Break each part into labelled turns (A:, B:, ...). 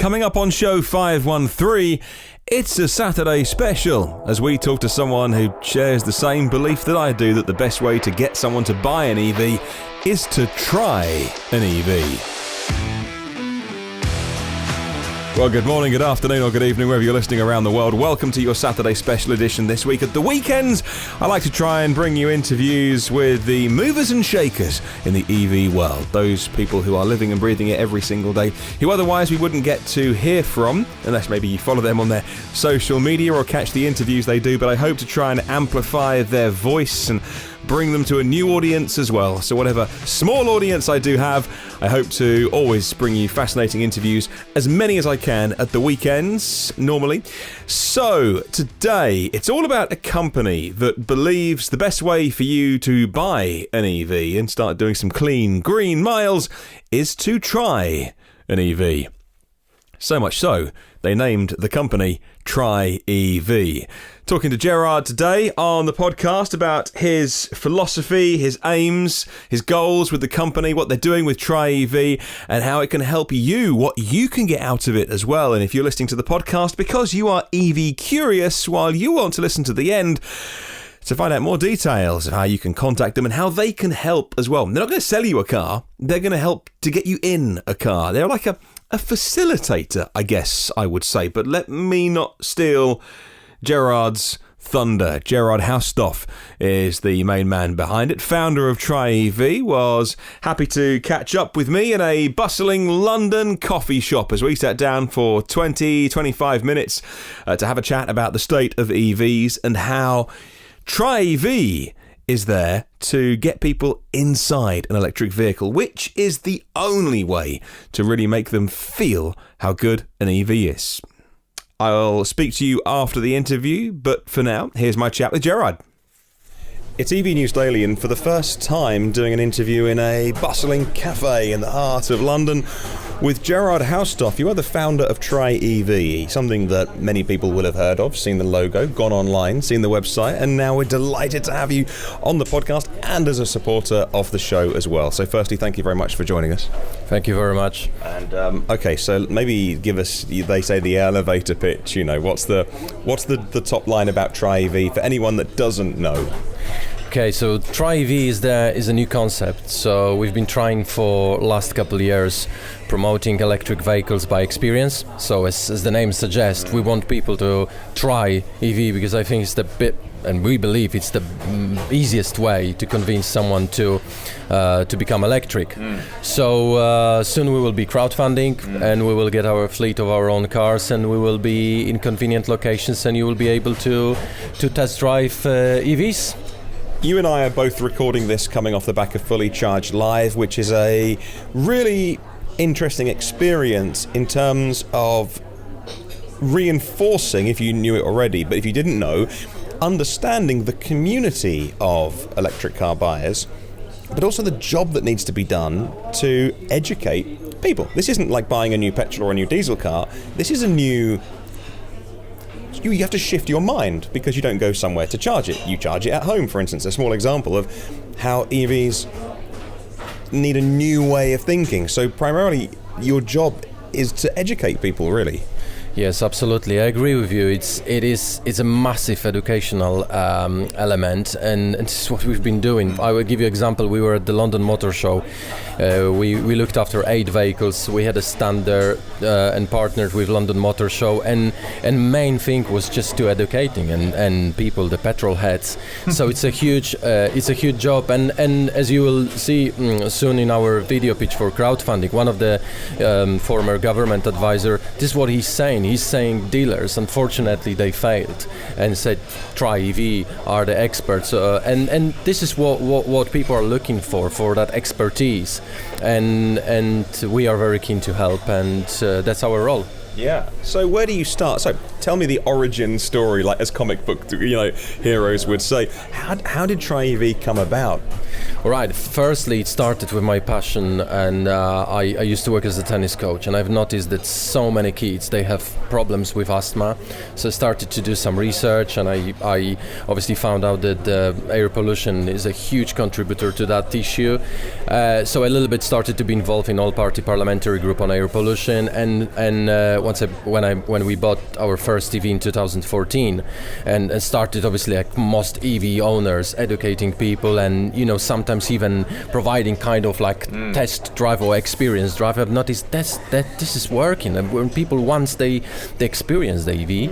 A: Coming up on show 513, it's a Saturday special as we talk to someone who shares the same belief that I do, that the best way to get someone to buy an EV is to try an EV. Well, good morning, good afternoon, or good evening, wherever you're listening around the world. Welcome to your Saturday special edition this week. At the weekends, I like to try and bring you interviews with the movers and shakers in the EV world. Those people who are living and breathing it every single day, who otherwise we wouldn't get to hear from, unless maybe you follow them on their social media or catch the interviews they do. But I hope to try and amplify their voice and bring them to a new audience as well. So whatever small audience I do have, I hope to always bring you fascinating interviews, as many as I can at the weekends, normally. So today, it's all about a company that believes the best way for you to buy an EV and start doing some clean, green miles is to try an EV. So much so, they named the company TryEV. Talking to Gerard today on the podcast about his philosophy, his aims, his goals with the company, what they're doing with TryEV, and how it can help you, what you can get out of it as well. And if you're listening to the podcast because you are EV curious, while you want to listen to the end to find out more details of how you can contact them and how they can help as well. They're not going to sell you a car, they're going to help to get you in a car. They're like a facilitator, I guess I would say. But let me not steal Gerard's thunder. Gerard Chaustow is the main man behind it. Founder of TryEV, was happy to catch up with me in a bustling London coffee shop as we sat down for 20-25 minutes to have a chat about the state of EVs and how TryEV is there to get people inside an electric vehicle, which is the only way to really make them feel how good an EV is. I'll speak to you after the interview, but for now, here's my chat with Gerard. It's EV News Daily, and for the first time doing an interview in a bustling cafe in the heart of London with Gerard Chaustow. You are the founder of TryEV, something that many people will have heard of, seen the logo, gone online, seen the website, and now we're delighted to have you on the podcast and as a supporter of the show as well. So firstly, thank you very much for joining us.
B: Thank you very much.
A: And okay, so maybe give us, they say, the elevator pitch. You know, what's the top line about TryEV for anyone that doesn't know?
B: Okay, so TryEV is a new concept. So we've been trying for last couple of years promoting electric vehicles by experience. So as the name suggests, we want people to try EV because I think it's the bit, and we believe it's the easiest way to convince someone to become electric. So soon we will be crowdfunding and we will get our fleet of our own cars and we will be in convenient locations and you will be able to test drive EVs.
A: You and I are both recording this coming off the back of Fully Charged Live, which is a really interesting experience in terms of reinforcing, if you knew it already, but if you didn't know, understanding the community of electric car buyers, but also the job that needs to be done to educate people. This isn't like buying a new petrol or a new diesel car. This is a new... You have to shift your mind because you don't go somewhere to charge it. You charge it at home, for instance. A small example of how EVs need a new way of thinking. So primarily, your job is to educate people, really.
B: Yes, absolutely. I agree with you. It's a massive educational element, and this is what we've been doing. I will give you an example. We were at the London Motor Show. We looked after 8 vehicles. We had a stand there and partnered with London Motor Show, and main thing was just to educating and people, the petrol heads. So it's a huge job, and as you will see soon in our video pitch for crowdfunding, one of the former government advisor, this is what he's saying. He's saying dealers, unfortunately, they failed and said TryEV are the experts, and this is what people are looking for that expertise, and we are very keen to help, and that's our role.
A: Yeah. So where do you start? So tell me the origin story, like as comic book heroes would say. How did TryEV come about?
B: All right. Firstly, it started with my passion, and I used to work as a tennis coach, and I've noticed that so many kids, they have problems with asthma. So I started to do some research, and I obviously found out that air pollution is a huge contributor to that issue. So a little bit started to be involved in all-party parliamentary group on air pollution, and when we bought our first EV in 2014, and started obviously like most EV owners educating people, and sometimes even providing kind of like test drive or experience drive. I've noticed that this is working, and when people once they experience the EV,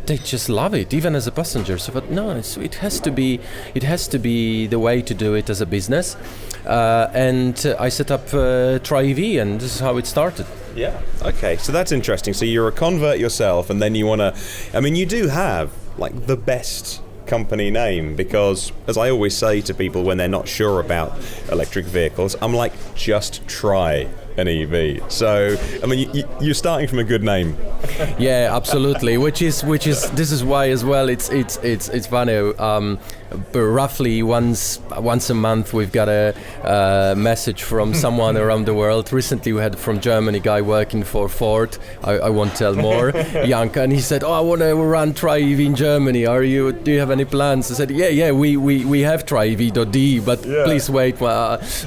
B: they just love it, even as a passenger. So, but no, it has to be the way to do it as a business, and I set up TryEV, and this is how it started.
A: Yeah. Okay. So that's interesting. So you're a convert yourself, and then you want to. I mean, you do have like the best company name, because as I always say to people when they're not sure about electric vehicles, I'm like, just try an EV. So I mean, you're starting from a good name.
B: Yeah, absolutely. Which is this is why as well. It's funny. But roughly once a month we've got a message from someone around the world. Recently we had from Germany, guy working for Ford. I won't tell more. Janka, and he said, "Oh, I want to run TryEV in Germany. Do you have any plans?" I said, "Yeah, we have TryEV.de, but please wait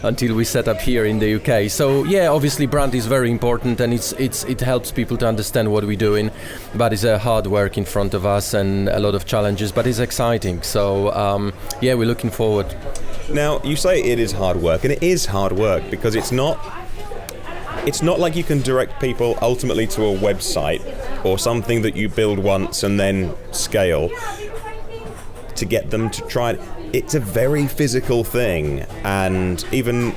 B: until we set up here in the UK." So yeah, obviously brand is very important, and it helps people to understand what we're doing. But it's a hard work in front of us and a lot of challenges, but it's exciting. So yeah, we're looking forward.
A: Now, you say it is hard work, and it is hard work because it's not like you can direct people ultimately to a website or something that you build once and then scale to get them to try it. It's a very physical thing, and even,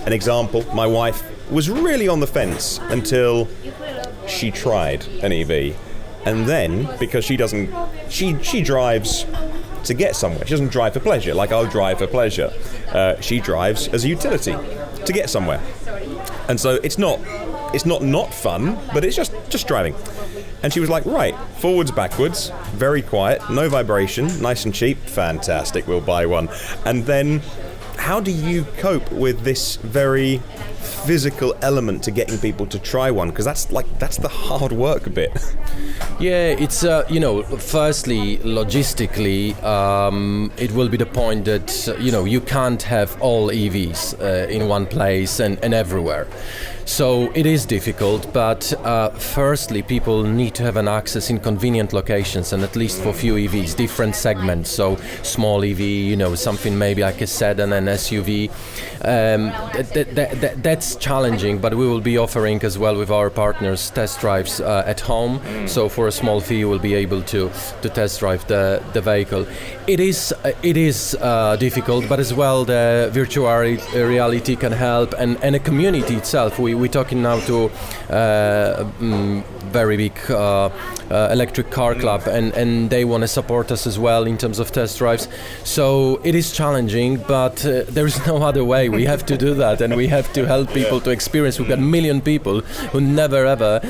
A: an example, my wife was really on the fence until she tried an EV, and then because she drives to get somewhere. She doesn't drive for pleasure like I'll drive for pleasure. She drives as a utility to get somewhere, and so it's not fun, but it's just driving. And she was like, right, forwards, backwards, very quiet, no vibration, nice and cheap, fantastic, we'll buy one. And then how do you cope with this very physical element to getting people to try one? Because that's the hard work bit.
B: Yeah, it's firstly logistically, it will be the point that you can't have all EVs in one place and everywhere. So it is difficult, but firstly, people need to have an access in convenient locations, and at least for few EVs, different segments. So small EV, something maybe like a sedan and SUV. That's challenging, but we will be offering as well with our partners test drives at home. So for a small fee, you will be able to test drive the vehicle. It is difficult, but as well the virtual reality can help, and a community itself. We're talking now to very big electric car club, and they want to support us as well in terms of test drives. So it is challenging, but there is no other way. We have to do that, and we have to help people to experience. We've got a million people who never ever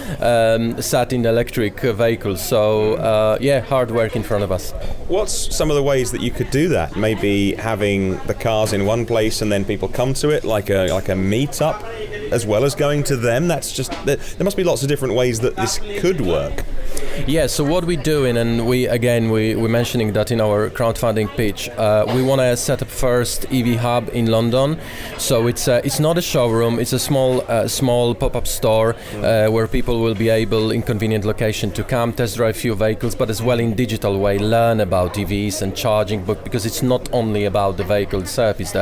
B: sat in electric vehicles. So hard work in front of us.
A: What's some of the ways that you could do that? Maybe having the cars in one place and then people come to it, like a meet-up, as well as going to them. That's just there must be lots of different ways that this could work.
B: Yeah, so what we're doing, and we're mentioning that in our crowdfunding pitch, we want to set up first EV hub in London. So it's not a showroom, it's a small pop-up store where people will be able, in convenient location, to come test drive few vehicles, but as well in digital way learn about EVs and charging, but because it's not only about the vehicle itself, it's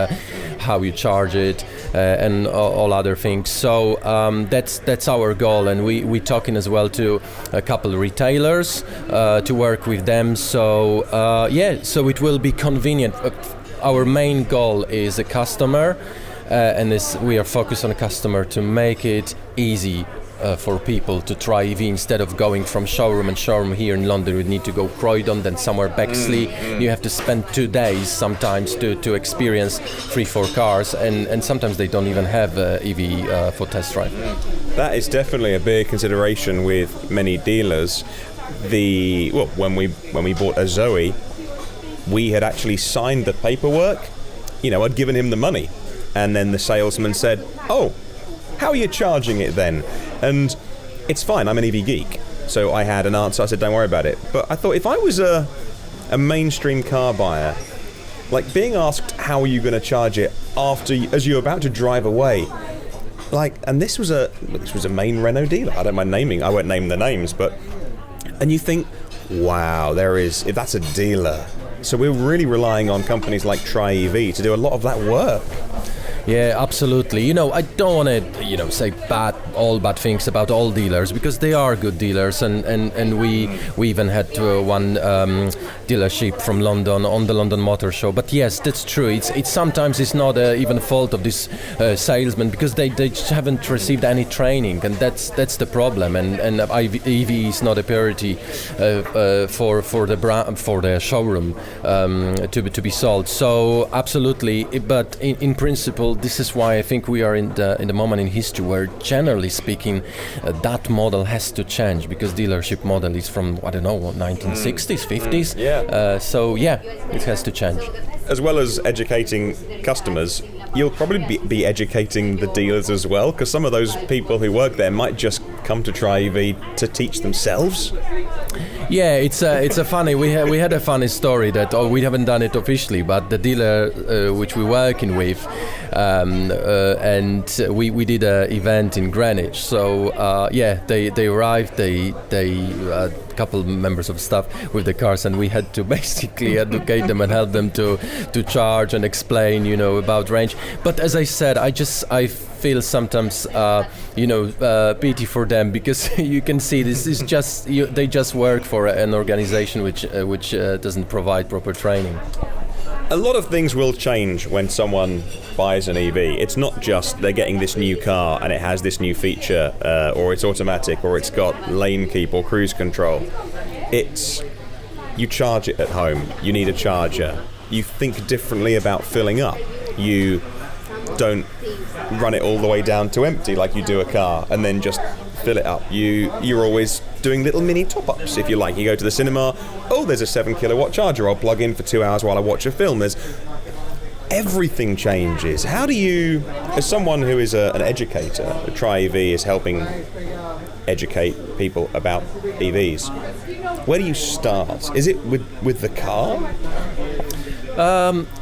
B: how you charge it and all other things. So that's our goal, and we're talking as well to a couple of retailers to work with them. So so it will be convenient. Our main goal is a customer, and we are focused on a customer to make it easy for people to try EV instead of going from showroom here in London. You need to go Croydon, then somewhere Bexley. You have to spend 2 days sometimes to experience 3-4 cars, and sometimes they don't even have EV for test drive.
A: That is definitely a big consideration with many dealers. When we bought a Zoe, we had actually signed the paperwork I'd given him the money. And then the salesman said, "Oh, how are you charging it then?" And it's fine, I'm an EV geek. So I had an answer, I said, "Don't worry about it." But I thought, if I was a mainstream car buyer, like being asked how are you going to charge it as you're about to drive away, and this was a main Renault dealer. I don't mind naming, I won't name the names, and you think, wow, if that's a dealer. So we're really relying on companies like TryEV to do a lot of that work.
B: Yeah, absolutely. I don't want to, say all bad things about all dealers, because they are good dealers, and we even had one dealership from London on the London Motor Show. But yes, that's true. It's sometimes it's not even a fault of this salesman, because they just haven't received any training, and that's the problem. And EV is not a priority for the brand, for the showroom to be sold. So absolutely, but in principle, this is why I think we are in the moment in history where, generally speaking, that model has to change, because dealership model is from 1960s, 50s. So it has to change.
A: As well as educating customers, you'll probably be educating the dealers as well, because some of those people who work there might just come to TryEV to teach themselves.
B: Yeah, it's a funny. We had a funny story that we haven't done it officially, but the dealer which we're working with, and we did an event in Greenwich. So they arrived. They couple members of staff with the cars, and we had to basically educate them and help them to charge and explain, about range. But as I said, I feel sometimes pity for them, because you can see this is just they just work for an organization which doesn't provide proper training.
A: A lot of things will change when someone buys an EV. It's not just they're getting this new car and it has this new feature, or it's automatic, or it's got lane keep or cruise control. It's you charge it at home. You need a charger. You think differently about filling up. You don't run it all the way down to empty like you do a car and then just fill it up. You're always doing little mini top-ups, if you like. You go to the cinema, there's a 7 kilowatt charger, I'll plug in for 2 hours while I watch a film. Everything changes. How do you, as someone who is an educator, TryEV is helping educate people about EVs, where do you start? Is it with the car?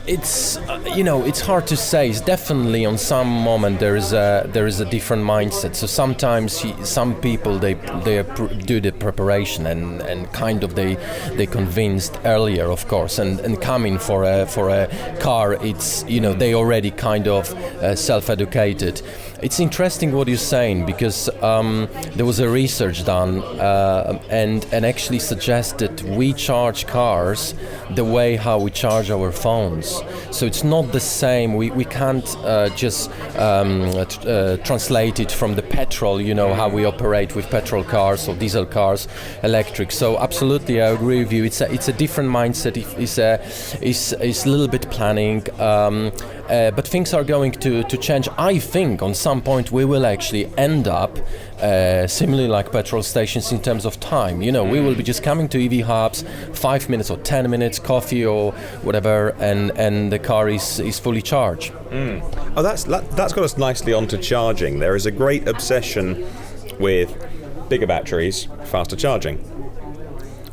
B: It's it's hard to say. It's definitely on some moment there is a different mindset. So sometimes some people they do the preparation and kind of they convinced earlier, of course, and coming for a car. It's they already kind of self-educated. It's interesting what you're saying, because there was a research done and actually suggested we charge cars the way how we charge our phones. So it's not the same. We can't just translate it from the petrol, how we operate with petrol cars or diesel cars, electric. So absolutely, I agree with you. It's a different mindset. It's a little bit planning. But things are going to change. I think on some point we will actually end up similarly like petrol stations in terms of time. We will be just coming to EV hubs, 5 minutes or 10 minutes, coffee or whatever, and the car is fully charged.
A: Oh, that's got us nicely onto charging. There is a great obsession with bigger batteries, faster charging.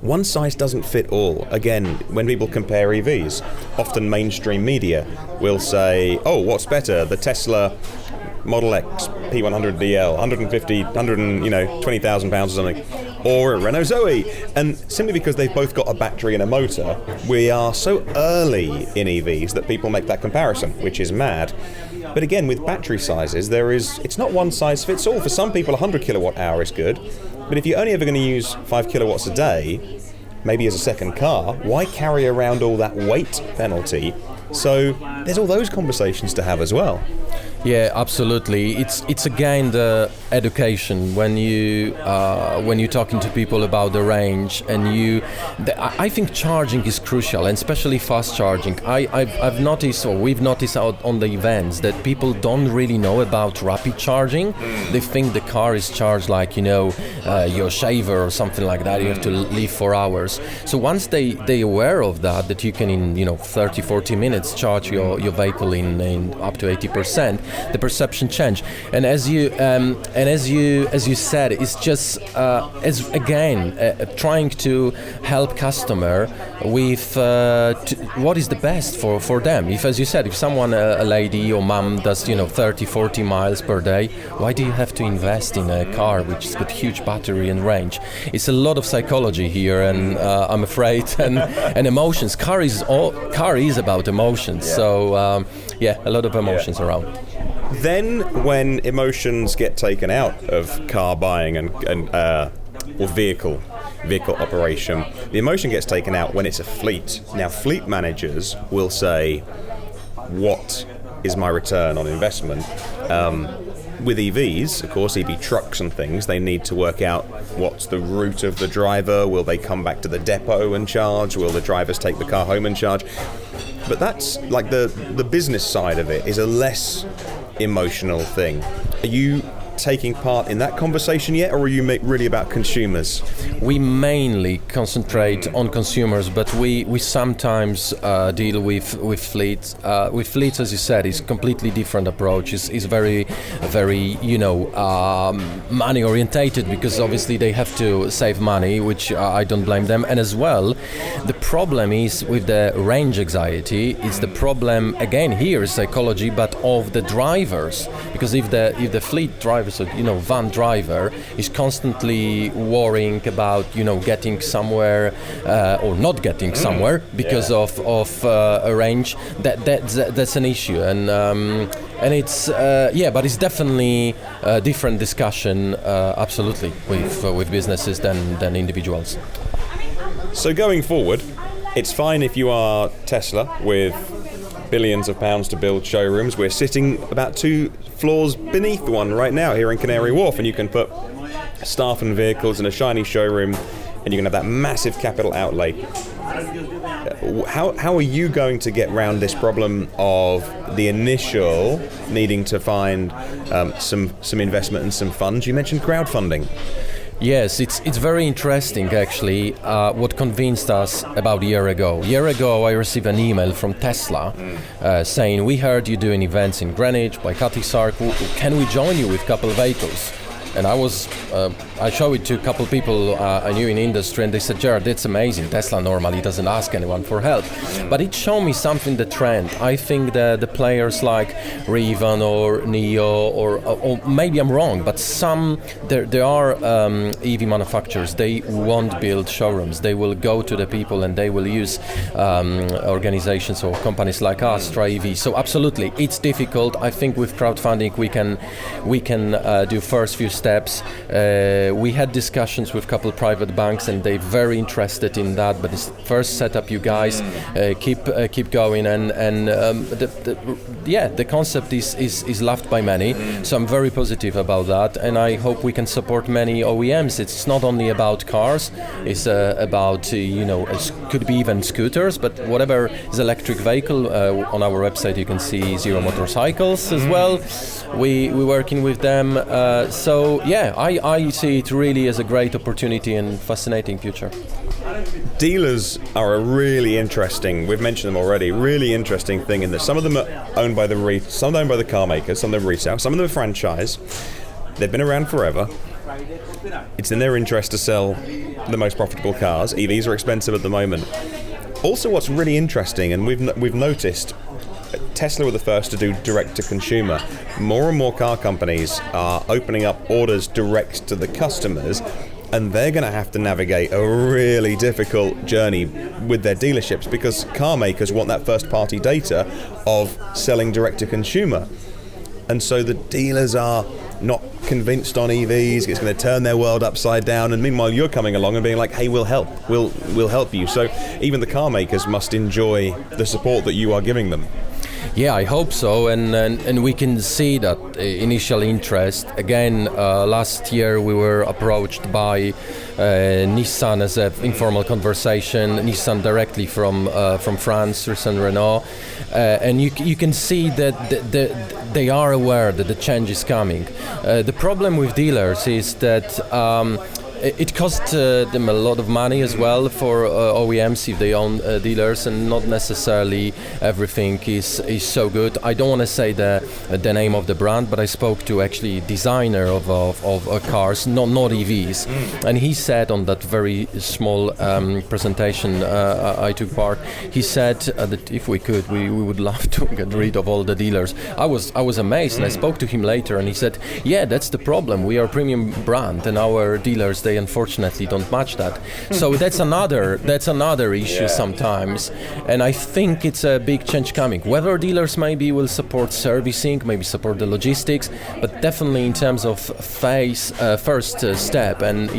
A: One size doesn't fit all. Again, when people compare EVs, often mainstream media will say, what's better, the Tesla Model X P100DL, 20,000 pounds or something, or a Renault Zoe. And simply because they've both got a battery and a motor, we are so early in EVs that people make that comparison, which is mad. But again, with battery sizes, it's not one size fits all. For some people, 100 kilowatt hour is good. But if you're only ever going to use 5 kilowatts a day, maybe as a second car, why carry around all that weight penalty? So there's all those conversations to have as well.
B: Yeah, absolutely. It's again the education when you're talking to people about the range, and I think charging is crucial, and especially fast charging. I've noticed, or we've noticed out on the events, that people don't really know about rapid charging. They think the car is charged like your shaver or something like that. You have to leave for hours. So once they aware of that you can in 30-40 minutes charge your vehicle in up to 80%. The perception change, and as you said, it's just trying to help customer with what is the best for them. If, as you said, if someone, a lady or mom, does 30-40 miles per day, why do you have to invest in a car which has got huge battery and range? It's a lot of psychology here, and I'm afraid, and emotions. Car is about emotions. Yeah. So a lot of emotions around.
A: Then, when emotions get taken out of car buying or vehicle operation, the emotion gets taken out when it's a fleet. Now, fleet managers will say, "What is my return on investment?" With EVs, of course, EV trucks and things, they need to work out what's the route of the driver. Will they come back to the depot and charge? Will the drivers take the car home and charge? But that's like the business side of it is a less emotional thing. Are you taking part in that conversation yet, or are you really about consumers?
B: We mainly concentrate on consumers, but we sometimes deal with fleets. With fleets, as you said, it's completely different approach. It's very money orientated, because obviously they have to save money, which I don't blame them. And as well, the problem is with the range anxiety. It's the problem again here is psychology, but of the drivers, because if the fleet driver, so van driver, is constantly worrying about getting somewhere or not getting somewhere because of a range. That's an issue, and it's but it's definitely a different discussion, absolutely, with businesses than individuals.
A: So going forward, it's fine if you are Tesla with billions of pounds to build showrooms. We're sitting about 2 floors beneath one right now here in Canary Wharf, and you can put staff and vehicles in a shiny showroom, and you can have that massive capital outlay. How are you going to get round this problem of the initial needing to find some investment and some funds? You mentioned crowdfunding.
B: Yes, it's very interesting actually. What convinced us about a year ago. A year ago, I received an email from Tesla saying, "We heard you doing events in Greenwich, by Cutty Sark. Can we join you with a couple of vehicles?" And I showed it to a couple of people I knew in industry, and they said, "Gerard, that's amazing. Tesla normally doesn't ask anyone for help." But it showed me something, the trend. I think that the players like Rivian or NIO, or maybe I'm wrong, but there are EV manufacturers, they won't build showrooms. They will go to the people and they will use organizations or companies like us, TryEV. So absolutely, it's difficult. I think with crowdfunding we can do first few steps. We had discussions with a couple of private banks, and they're very interested in that. But it's first set up, you guys keep going, and the concept is loved by many. So I'm very positive about that, and I hope we can support many OEMs. It's not only about cars; it's about could be even scooters, but whatever is electric vehicle. On our website, you can see Zero Motorcycles as well. We're working with them. So I see it really as a great opportunity and fascinating future.
A: Dealers are a really interesting, we've mentioned them already, really interesting thing in that some of them are owned by some are owned by the car makers, some of them resale, some of them are franchise. They've been around forever. It's in their interest to sell the most profitable cars. EVs are expensive at the moment. Also, what's really interesting, and we've noticed, Tesla were the first to do direct to consumer. More and more car companies are opening up orders direct to the customers, and they're going to have to navigate a really difficult journey with their dealerships, because car makers want that first party data of selling direct to consumer. And so the dealers are not convinced on EVs. It's going to turn their world upside down, and meanwhile you're coming along and being like, "Hey, we'll help you." So even the car makers must enjoy the support that you are giving them.
B: Yeah, I hope so, and we can see that initial interest. Again, last year we were approached by Nissan as an informal conversation. Nissan directly from France, Nissan Renault, and you can see that they are aware that the change is coming. The problem with dealers is that. It costs them a lot of money as well for OEMs if they own dealers, and not necessarily everything is so good. I don't want to say the name of the brand, but I spoke to actually designer of cars, not EVs, and he said on that very small presentation I took part, he said that if we could, we would love to get rid of all the dealers. I was amazed, and I spoke to him later, and he said, yeah, that's the problem. We are a premium brand, and our dealers, they unfortunately don't match that. So that's another issue sometimes, and I think it's a big change coming. Whether dealers maybe will support servicing, maybe support the logistics, but definitely in terms of first step and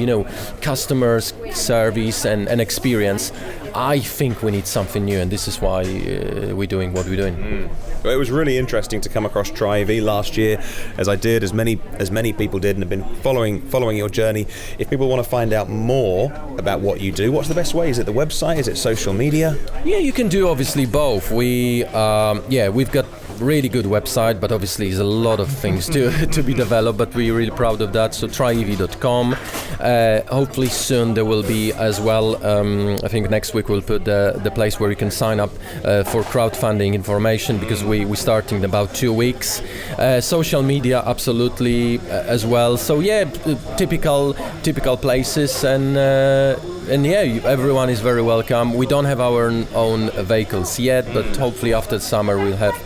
B: customers, service and experience, I think we need something new, and this is why we're doing what we're doing.
A: It was really interesting to come across TryEV last year, as I did, as many people did, and have been following your journey. If people want to find out more about what you do, what's the best way? Is it the website? Is it social media?
B: Yeah, you can do obviously both. We've got really good website, but obviously there's a lot of things to be developed, but we're really proud of that. So tryev.com. Hopefully soon there will be as well, I think next week we'll put the place where you can sign up for crowdfunding information, because we're starting in about 2 weeks. Social media absolutely as well. So yeah, typical places, and yeah, everyone is very welcome. We don't have our own vehicles yet, but hopefully after summer we'll have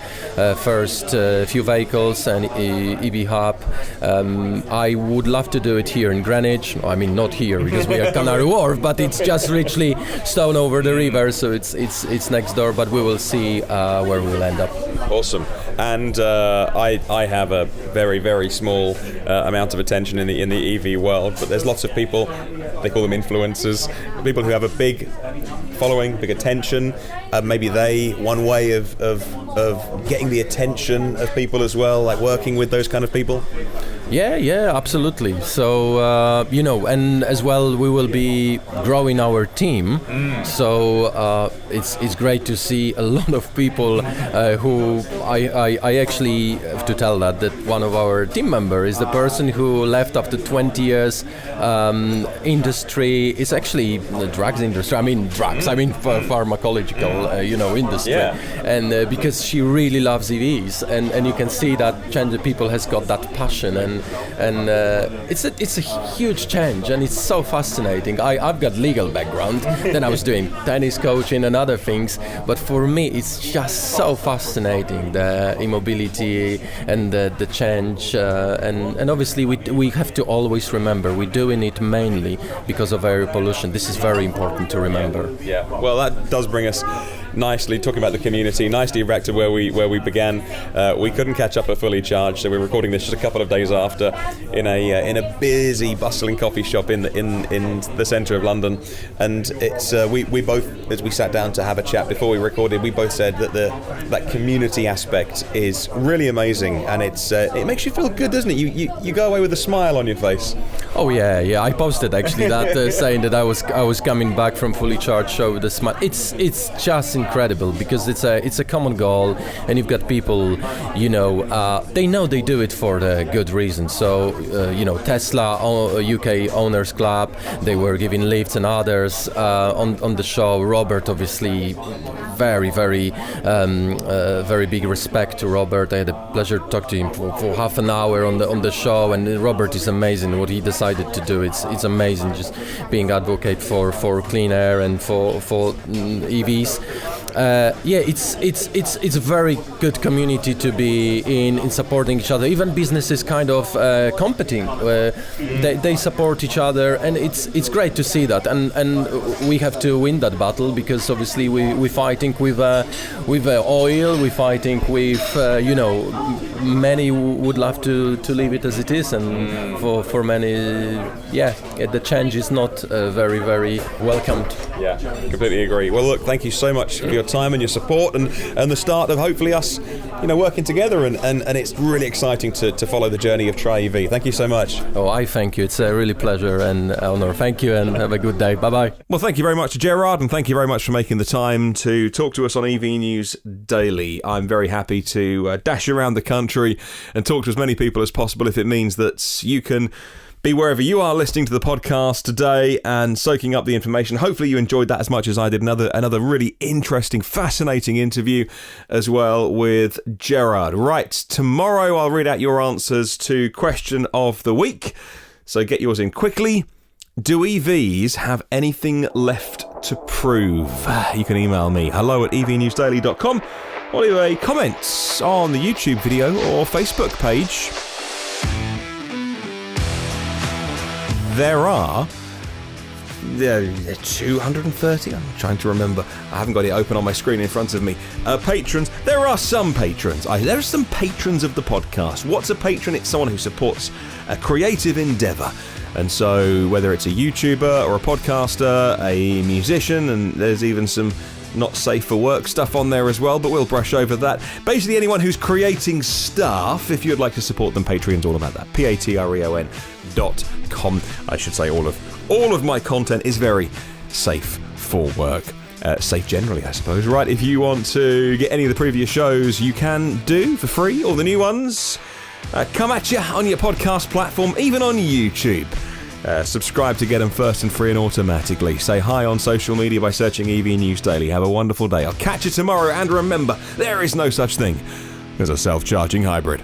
B: first few vehicles and EV hub. I would love to do it here in Greenwich. I mean, not here because we are Canary Wharf, but it's just literally stone over the river, so it's next door. But we will see where we'll end up.
A: Awesome. And I have a very, very small amount of attention in the EV world, but there's lots of people, they call them influencers, people who have a big following, big attention. Maybe one way of getting the attention of people as well, like working with those kind of people.
B: Yeah, absolutely. So, and as well, we will be growing our team. So it's great to see a lot of people who I actually have to tell that one of our team members is the person who left after 20 years industry. It's actually the drugs industry. I mean pharmacological, industry. Yeah. And because she really loves EVs, and you can see that change. People has got that passion, and it's a huge change, and it's so fascinating. I've got legal background, then I was doing tennis coaching and other things, but for me it's just so fascinating, the immobility and the change, and obviously we have to always remember we're doing it mainly because of air pollution. This is very important to remember.
A: Yeah. Well, that does bring us nicely, talking about the community, nicely back to where we began. We couldn't catch up at Fully Charged, so we're recording this just a couple of days after in a busy, bustling coffee shop in the centre of London. And it's we both, as we sat down to have a chat before we recorded, we both said that that community aspect is really amazing, and it makes you feel good, doesn't it? You go away with a smile on your face.
B: Oh yeah. I posted actually that saying that I was coming back from Fully Charged show with a smile. It's just incredible, because it's a common goal, and you've got people, they know they do it for the good reason. So Tesla UK Owners Club, they were giving lifts, and others on the show. Robert, obviously, very very big respect to Robert. I had a pleasure to talk to him for half an hour on the show, and Robert is amazing what he decided to do. It's amazing, just being advocate for clean air and for EVs. It's a very good community to be in supporting each other. Even businesses kind of competing, they support each other, and it's great to see that. And we have to win that battle, because obviously we're fighting with oil, we're fighting with many would love to leave it as it is, and for many, the change is not very, very welcomed.
A: Yeah, completely agree. Well, look, thank you so much for your time and your support and the start of hopefully us, working together. And it's really exciting to follow the journey of TryEV. Thank you so much.
B: Oh, I thank you. It's a really pleasure and honor. Thank you and have a good day. Bye-bye.
A: Well, thank you very much to Gerard, and thank you very much for making the time to talk to us on EV News Daily. I'm very happy to dash around the country and talk to as many people as possible if it means that you can be wherever you are listening to the podcast today and soaking up the information. Hopefully you enjoyed that as much as I did. Another really interesting, fascinating interview as well with Gerard. Right, tomorrow I'll read out your answers to question of the week, so get yours in quickly. Do EVs have anything left to prove? You can email me, hello@evnewsdaily.com, or leave a comment on the YouTube video or Facebook page. There are 230, I'm trying to remember, I haven't got it open on my screen in front of me, patrons. There are some patrons. There are some patrons of the podcast. What's a patron? It's someone who supports a creative endeavour. And so whether it's a YouTuber or a podcaster, a musician, and there's even some not safe for work stuff on there as well, but we'll brush over that. Basically anyone who's creating stuff, if you'd like to support them, Patreon's all about that. patreon.com. I should say all of my content is very safe for work. Safe generally, I suppose. Right, if you want to get any of the previous shows, you can do for free, all the new ones. Come at you on your podcast platform, even on YouTube. Subscribe to get them first and free and automatically. Say hi on social media by searching EV News Daily. Have a wonderful day. I'll catch you tomorrow, and remember, there is no such thing as a self-charging hybrid.